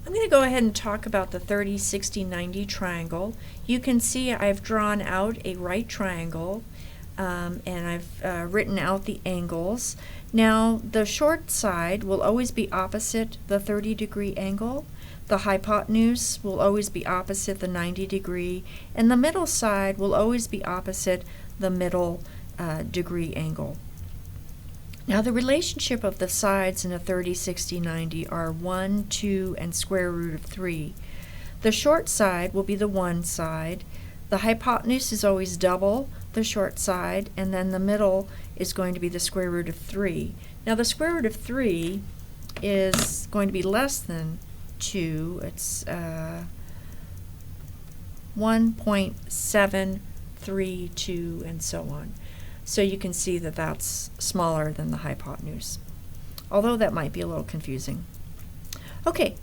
I'm going to go ahead and talk about the 30, 60, 90 triangle. You can see I've drawn out a right triangle and I've written out the angles. Now the short side will always be opposite the 30-degree angle. The hypotenuse will always be opposite the 90-degree, and the middle side will always be opposite the middle degree angle. Now the relationship of the sides in a 30, 60, 90 are 1, 2, and square root of 3. The short side will be the 1 side. The hypotenuse is always double the short side, and then the middle is going to be the square root of 3. Now the square root of 3 is going to be less than 2. It's 1.732 and so on. So you can see that that's smaller than the hypotenuse, although that might be a little confusing. Okay,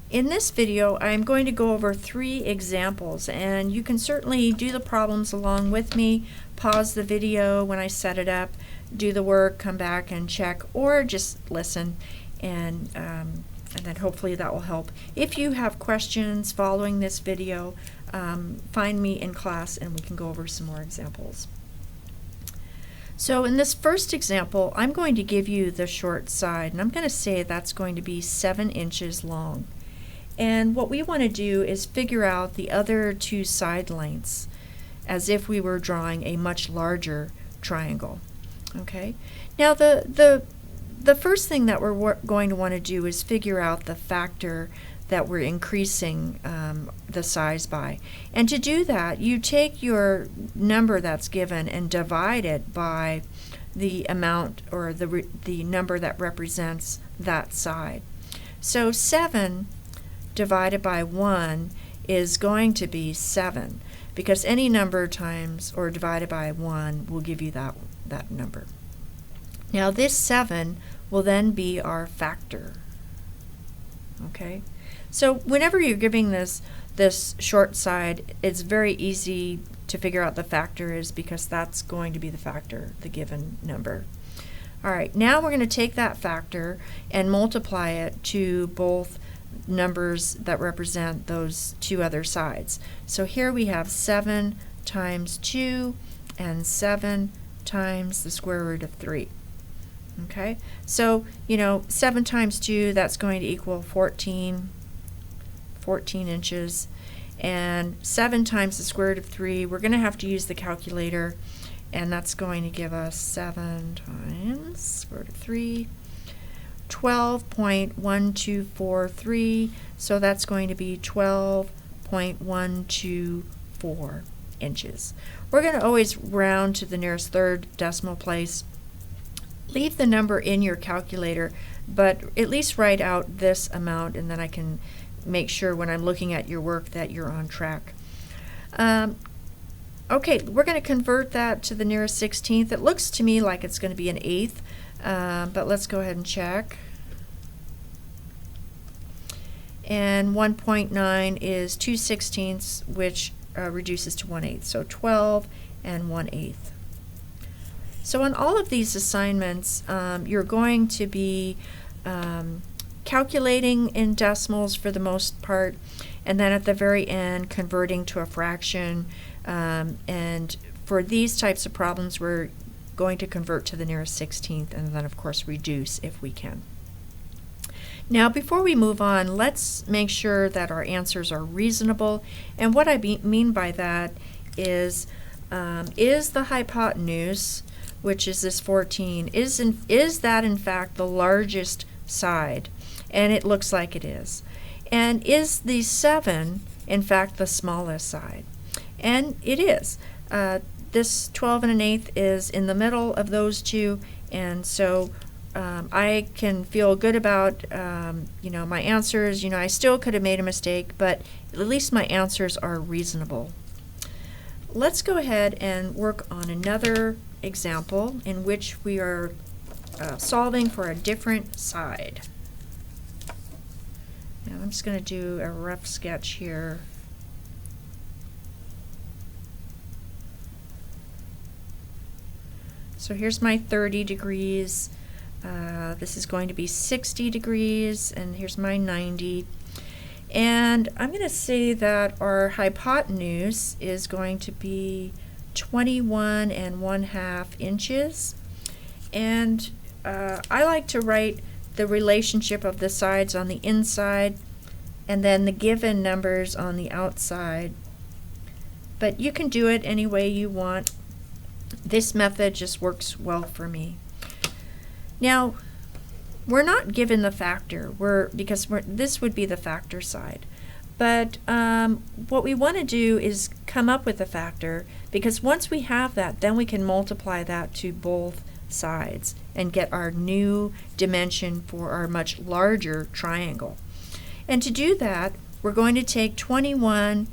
in this video I'm going to go over 3 examples, and you can certainly do the problems along with me, pause the video when I set it up, do the work, come back and check, or just listen, and then hopefully that will help. If you have questions following this video, find me in class and we can go over some more examples. So in this first example, I'm going to give you the short side, and I'm going to say that's going to be 7 inches long. And what we want to do is figure out the other 2 side lengths as if we were drawing a much larger triangle. Okay. Now the first thing that we're going to want to do is figure out the factor that we're increasing the size by. And to do that, you take your number that's given and divide it by the amount, or the number that represents that side. So 7 divided by 1 is going to be 7, because any number times or divided by 1 will give you that number. Now this 7 will then be our factor. Okay? So whenever you're giving this short side, it's very easy to figure out the factor is, because that's going to be the factor, the given number. All right, now we're going to take that factor and multiply it to both numbers that represent those 2 other sides. So here we have 7 times 2 and 7 times the square root of 3. Okay, so 7 times 2, that's going to equal 14 inches, and 7 times the square root of 3, we're going to have to use the calculator, and that's going to give us 7 times square root of 3, 12.1243, so that's going to be 12.124 inches. We're going to always round to the nearest third decimal place. Leave the number in your calculator, but at least write out this amount, and then I can make sure when I'm looking at your work that you're on track. Okay, we're going to convert that to the nearest 16th. It looks to me like it's going to be an eighth, but let's go ahead and check. And 1.9 is 2/16, which reduces to 1/8, so 12 and 1/8. So on all of these assignments, you're going to be calculating in decimals for the most part, and then at the very end converting to a fraction, and for these types of problems we're going to convert to the nearest 16th, and then of course reduce if we can. Now before we move on, let's make sure that our answers are reasonable, and what I mean by that is the hypotenuse, which is this 14, is that in fact the largest side? And it looks like it is. And is the 7 in fact the smallest side? And it is. This 12 and 1/8 is in the middle of those 2, and so I can feel good about my answers. I still could have made a mistake, but at least my answers are reasonable. Let's go ahead and work on another example in which we are solving for a different side. Now I'm just going to do a rough sketch here. So here's my 30 degrees. This is going to be 60 degrees, and here's my 90. And I'm going to say that our hypotenuse is going to be 21 1/2 inches. And I like to write the relationship of the sides on the inside and then the given numbers on the outside. But you can do it any way you want. This method just works well for me. Now, we're not given the factor because this would be the factor side. But what we want to do is come up with a factor, because once we have that, then we can multiply that to both sides and get our new dimension for our much larger triangle. And to do that, we're going to take 21,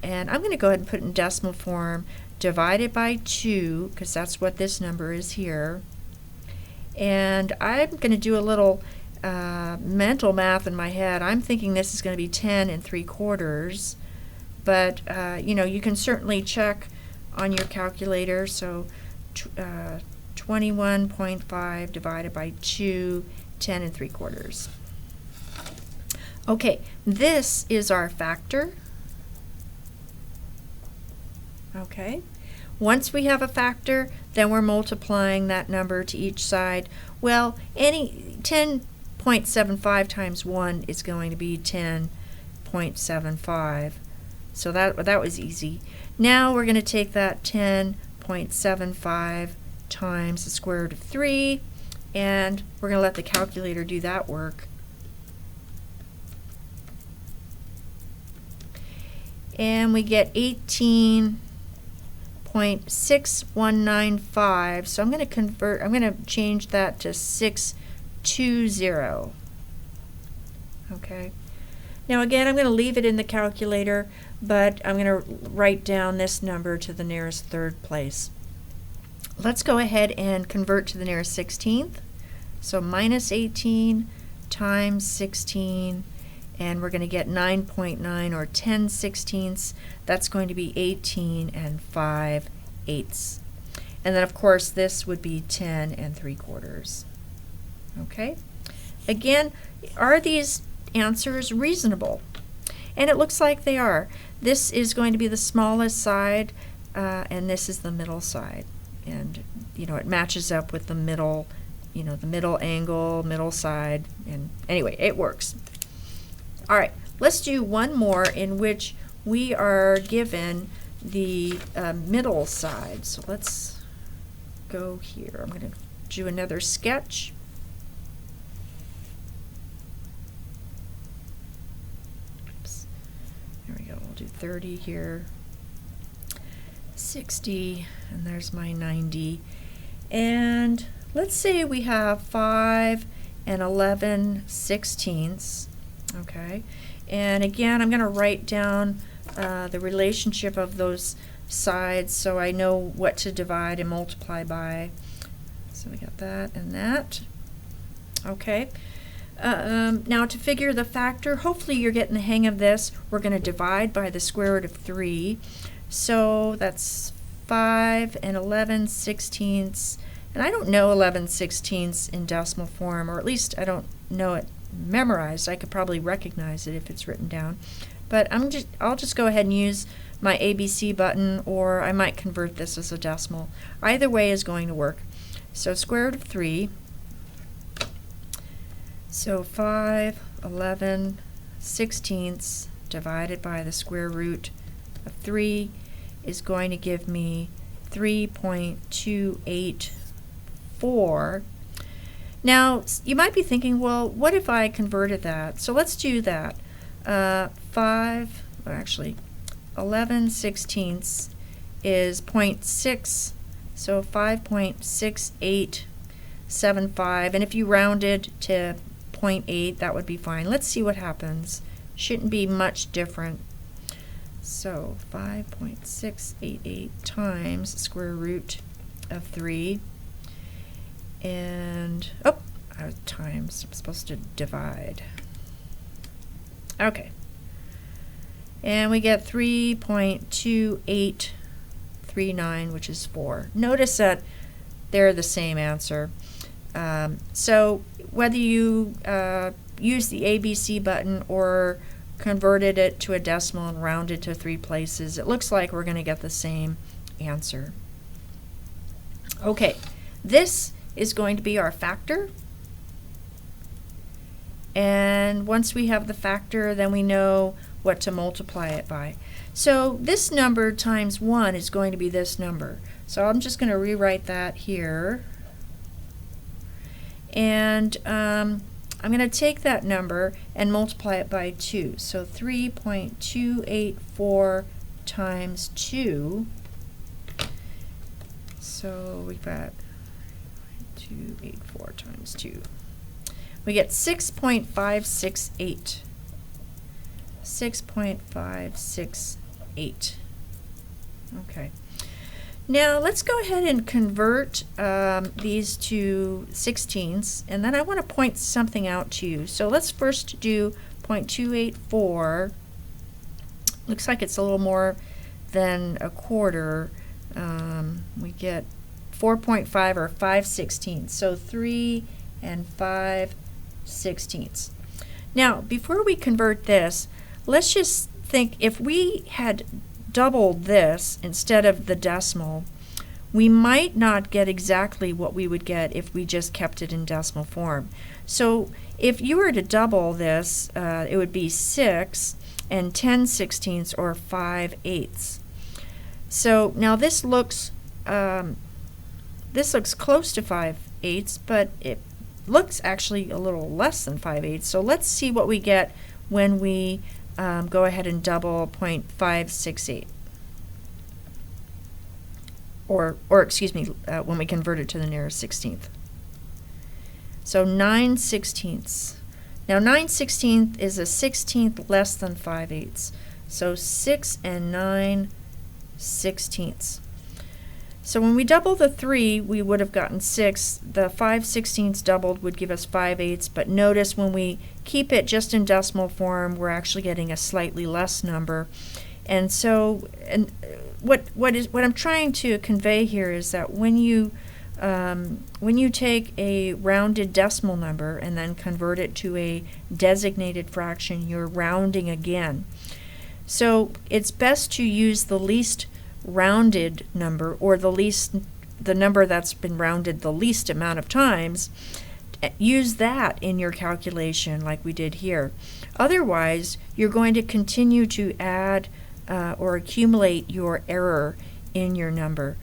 and I'm going to go ahead and put it in decimal form, divided by 2, because that's what this number is here. And I'm going to do a little mental math in my head. I'm thinking this is going to be 10 3/4, but you can certainly check on your calculator. So 21.5 divided by 2, 10 3/4. Okay, this is our factor. Okay. Once we have a factor, then we're multiplying that number to each side. Well, any 10.75 times 1 is going to be 10.75. So that was easy. Now we're going to take that 10.75 times the square root of 3, and we're going to let the calculator do that work. And we get 18.6195. So I'm going to change that to 620. Okay. Now again, I'm going to leave it in the calculator, but I'm going to write down this number to the nearest third place. Let's go ahead and convert to the nearest 16th. So minus 18 times 16, and we're going to get 9.9 or 10/16. That's going to be 18 5/8. And then of course this would be 10 3/4. Okay. Again, are these answers reasonable? And it looks like they are. This is going to be the smallest side, and this is the middle side. And it matches up with the middle, the middle angle, middle side, and anyway, it works. All right, let's do one more in which we are given the middle side. So let's go here. I'm going to do another sketch. Oops. There we go. We'll do 30 here, 60, and there's my 90. And let's say we have 5 11/16. Okay, and again, I'm going to write down the relationship of those sides so I know what to divide and multiply by. So we got that and that. Okay. Now to figure the factor, hopefully you're getting the hang of this. We're going to divide by the square root of 3. So that's 5 11/16. And I don't know 11/16 in decimal form, or at least I don't know it memorized. I could probably recognize it if it's written down. But I'll just go ahead and use my ABC button, or I might convert this as a decimal. Either way is going to work. So square root of 3. So 5 11/16 divided by the square root of 3 is going to give me 3.284. Now, you might be thinking, well, what if I converted that? So let's do that. 11/16 is 0.6, so 5.6875. And if you rounded to 0.8, that would be fine. Let's see what happens. Shouldn't be much different. So 5.688 times square root of 3. And, times, I'm supposed to divide. Okay. And we get 3.2839, which is 4. Notice that they're the same answer. So whether you use the ABC button or converted it to a decimal and rounded to 3 places, it looks like we're going to get the same answer. Okay, this is going to be our factor. And once we have the factor, then we know what to multiply it by. So this number times 1 is going to be this number. So I'm just going to rewrite that here. And I'm going to take that number and multiply it by 2. So 3.284 times 2. So we've got 284 times 2. We get 6.568. 6.568. Okay. Now let's go ahead and convert these to 16ths, and then I want to point something out to you. So let's first do 0.284. Looks like it's a little more than a quarter. We get 4.5 or 5/16. So 3 and 5/16. Now, before we convert this, let's just think if we had doubled this instead of the decimal, we might not get exactly what we would get if we just kept it in decimal form. So if you were to double this, it would be 6 and 10/16 or 5/8. So now this looks close to 5/8, but it looks actually a little less than 5/8. So let's see what we get when we go ahead and double 0.568. Or excuse me, when we convert it to the nearest 16th. So 9/16. Now 9/16 is a 16th less than 5/8. So 6 and 9/16. So when we double the 3, we would have gotten 6. The 5/16 doubled would give us 5/8, but notice when we keep it just in decimal form, we're actually getting a slightly less number. And so, what I'm trying to convey here is that when you take a rounded decimal number and then convert it to a designated fraction, you're rounding again. So it's best to use the least rounded number, or the number that's been rounded the least amount of times. Use that in your calculation like we did here. Otherwise, you're going to continue to add or accumulate your error in your number.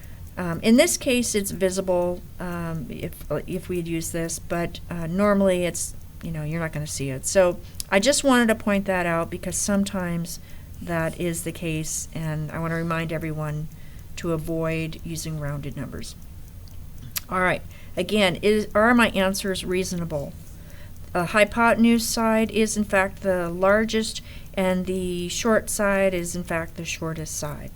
In this case, it's visible if we'd use this, but normally it's, you're not going to see it. So I just wanted to point that out because sometimes that is the case, and I want to remind everyone to avoid using rounded numbers. All right, again, are my answers reasonable? The hypotenuse side is in fact the largest, and the short side is in fact the shortest side.